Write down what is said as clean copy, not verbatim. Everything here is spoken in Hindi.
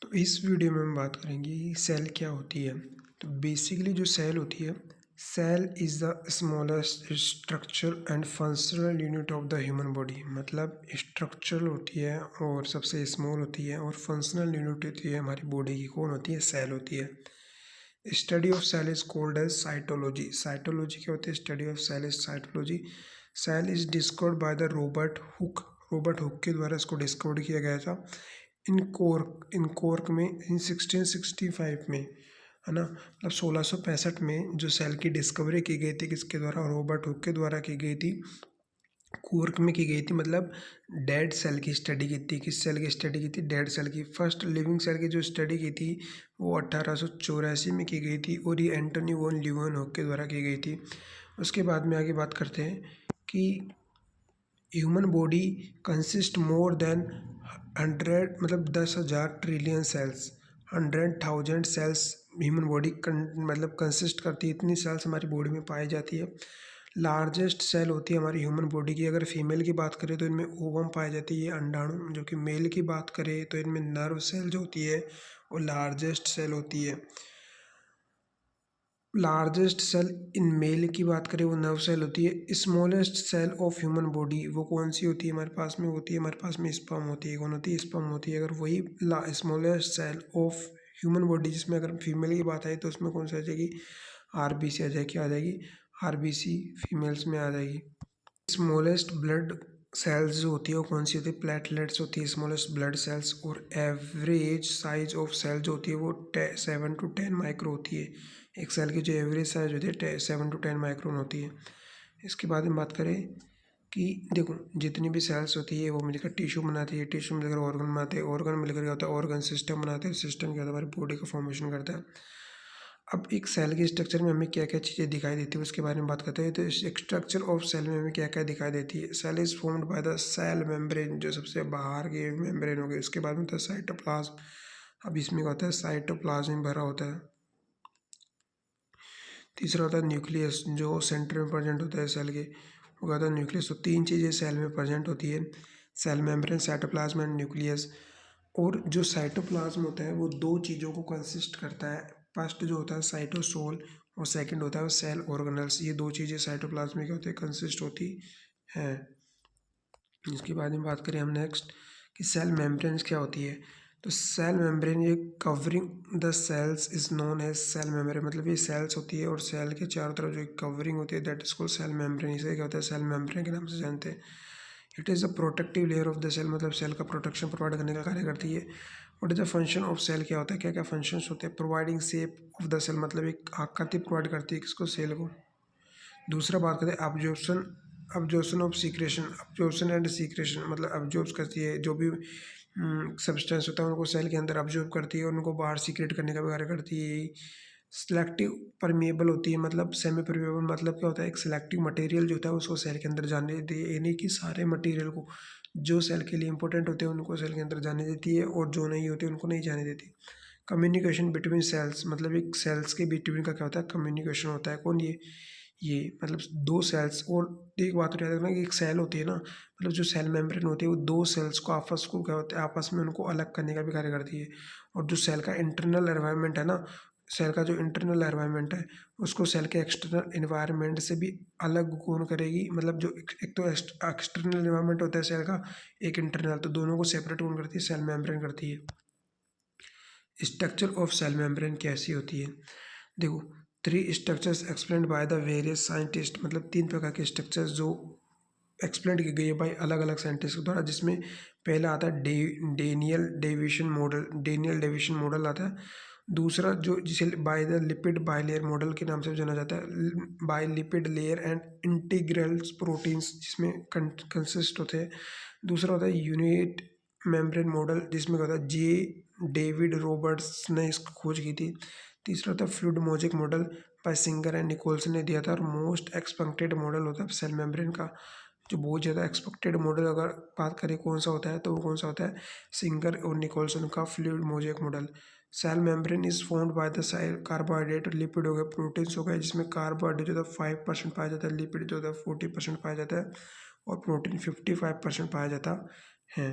तो इस वीडियो में हम बात करेंगे कि सेल क्या होती है। तो बेसिकली जो सेल होती है, cell is the smallest structure and functional unit of the human body. मतलब स्ट्रक्चरल होती है और सबसे स्मॉल होती है और फंक्शनल यूनिट होती है हमारी बॉडी की। कौन होती है? सेल होती है। Study of cell is called as cytology. Cytology क्या होती है? Study of cell is cytology. Cell is discovered by the Robert Hooke. Robert Hooke के द्वारा इसको डिस्कवर्ड किया गया था इन कॉर्क में इन 1665 में, है ना। मतलब 1665 में जो सेल की डिस्कवरी की गई थी, किसके द्वारा? रॉबर्ट हुक के द्वारा की गई थी। कॉर्क में की गई थी। मतलब डेड सेल की स्टडी की थी। किस सेल की स्टडी की थी? डेड सेल की। फर्स्ट लिविंग सेल की जो स्टडी की थी वो 1884 में की गई थी और ये एंटोनी वॉन ल्यूवेनहॉक के द्वारा की गई थी। उसके बाद में आगे बात करते हैं कि human body consist more than 100, मतलब 10,000 trillion cells. 100,000 cells human body मतलब कंसिस्ट करती है। इतनी सेल्स हमारी बॉडी में पाई जाती है। लार्जेस्ट सेल होती है हमारी ह्यूमन बॉडी की। अगर फीमेल की बात करें तो इनमें ओवम पाई जाती है, अंडाणु। जो कि मेल की बात करें तो इनमें नर्व सेल जो होती है वो लार्जेस्ट सेल होती है। लार्जेस्ट सेल इन मेल की बात करें वो नर्व सेल होती है। Smallest cell of human body वो कौन सी होती है हमारे पास में? होती है हमारे पास में स्पर्म होती है। कौन होती है? स्पर्म होती है। अगर वही smallest cell of human body, जिसमें अगर फीमेल की बात आई तो उसमें कौन सी आ जाएगी? आरबीसी आ जाएगी। क्या आ जाएगी? आरबीसी फीमेल्स में आ जाएगी। स्मॉलेस्ट ब्लड सेल्स जो होती है वो कौन सी होती है? प्लेटलेट्स होती है स्मॉलेस्ट ब्लड सेल्स। और एवरेज साइज ऑफ सेल जो होती है वो 7 to 10 माइक्रो होती है। एक सेल की जो एवरेज साइज होती है 7 to 10 माइक्रोन होती है। इसके बाद हम बात करें कि देखो जितनी भी सेल्स होती है वो मिलकर टिश्यू बनाती है। टिश्यू मिलकर ऑर्गन बनाते हैं। ऑर्गन मिलकर क्या होता है? ऑर्गन सिस्टम बनाते हैं। सिस्टम क्या होता है? हमारी बॉडी का फॉर्मेशन करता है। अब एक सेल के स्ट्रक्चर में हमें क्या क्या चीज़ें दिखाई देती है उसके बारे में बात करते हैं। तो इस स्ट्रक्चर ऑफ सेल में हमें क्या क्या दिखाई देती है? Cell is formed by the cell membrane, जो सबसे बाहर के मेम्ब्रेन हो गए। उसके बाद में होता है साइटोप्लाज्म। अब इसमें क्या होता है? साइटोप्लाज्म में भरा होता है। तीसरा होता है न्यूक्लियस, जो सेंटर में प्रेजेंट होता है सेल के, वो क्या होता है? न्यूक्लियस। तो तीन चीज़ें सेल में प्रेजेंट होती है, cell membrane, cytoplasm and nucleus. और जो साइटोप्लाज्म होता है वो दो चीज़ों को कंसिस्ट करता है। फर्स्ट जो होता है साइटोसोल और सेकंड होता है सेल ऑर्गेनल्स। ये दो चीज़ें साइटोप्लाज्म में क्या होती है? कंसिस्ट होती हैं। इसके बाद में बात करें हम नेक्स्ट कि सेल मेम्ब्रेन्स क्या होती है। तो सेल मेम्ब्रेन ये covering the cells is known as cell membrane. मतलब ये सेल्स होती है और सेल के चारों तरफ जो कवरिंग होती है that is called cell membrane. इसे क्या होता है? सेल मेम्ब्रेन के नाम से जानते हैं। It is a protective layer of the cell. मतलब सेल का प्रोटेक्शन प्रोवाइड करने का कार्य करती है। What is the function of cell? क्या होता है? क्या क्या फंक्शंस होते हैं? Providing shape of the cell, मतलब एक आकृति प्रोवाइड करती है किसको? सेल को। दूसरा बात करते हैं absorption. Absorption of secretion. Absorption and secretion मतलब अब्जॉर्ब करती है जो भी सब्सटेंस होता है उनको सेल के अंदर अब्जॉर्ब करती है और उनको बाहर सीक्रेट करने का भी कार्य करती है। सिलेक्टिव परमेबल होती है। मतलब सेमी परमेबल मतलब क्या होता है? एक सिलेक्टिव मटेरियल जो होता है उसको सेल के अंदर जाने देती है। यानी कि सारे मटेरियल को जो सेल के लिए इंपॉर्टेंट होते हैं उनको सेल के अंदर जाने देती है और जो नहीं होते उनको नहीं जाने देती। कम्युनिकेशन बिटवीन सेल्स, मतलब एक सेल्स के बिटवीन का क्या होता है? कम्युनिकेशन होता है। कौन? ये मतलब दो सेल्स। और एक बात याद रखना कि एक सेल होती है ना, मतलब जो सेल मेम्ब्रेन होती है वो दो सेल्स को आपस को क्या होता है? आपस में उनको अलग करने का भी कार्य करती है। और जो सेल का इंटरनल एनवायरनमेंट है ना, सेल का जो इंटरनल एनवायरनमेंट है उसको सेल के एक्सटर्नल एनवायरनमेंट से भी अलग कौन करेगी? मतलब जो एक तो एक्सटर्नल एनवायरनमेंट होता है सेल का, एक इंटरनल, तो दोनों को सेपरेट कौन करती है? सेल मेम्ब्रेन करती है। स्ट्रक्चर ऑफ सेल मेम्ब्रेन कैसी होती है? देखो, three structures explained by the various scientist. मतलब तीन प्रकार के स्ट्रक्चर्स जो एक्सप्लेन की गई है बाई अलग अलग साइंटिस्ट के द्वारा, जिसमें पहला आता है Daniel deviation model. Daniel deviation model आता है। दूसरा जो जिसे by the lipid bilayer model के नाम से जाना जाता है, by lipid layer and integrals proteins, जिसमें कंसिस्ट होते हैं। दूसरा होता है यूनिट मेम्ब्रेन मॉडल, जिसमें क्या होता है? डेविड रॉबर्ट्स ने इसकी खोज की थी। तीसरा होता है fluid mosaic model, by Singer and Nicolson ने दिया था। और मोस्ट एक्सपेक्टेड मॉडल होता है सेल मेम्ब्रेन का, जो बहुत ज़्यादा एक्सपेक्टेड मॉडल अगर बात करें कौन सा होता है तो वो कौन सा होता है? सिंगर और निकोल्सन का fluid mosaic model. Cell membrane is formed by the cell carbohydrate, lipid हो गए, प्रोटीन्स हो गए, जिसमें कार्बोहाइड्रेट जो है 5% पाया जाता है, लिपिड जो है 40% पाया जाता है और प्रोटीन 55% पाया जाता है।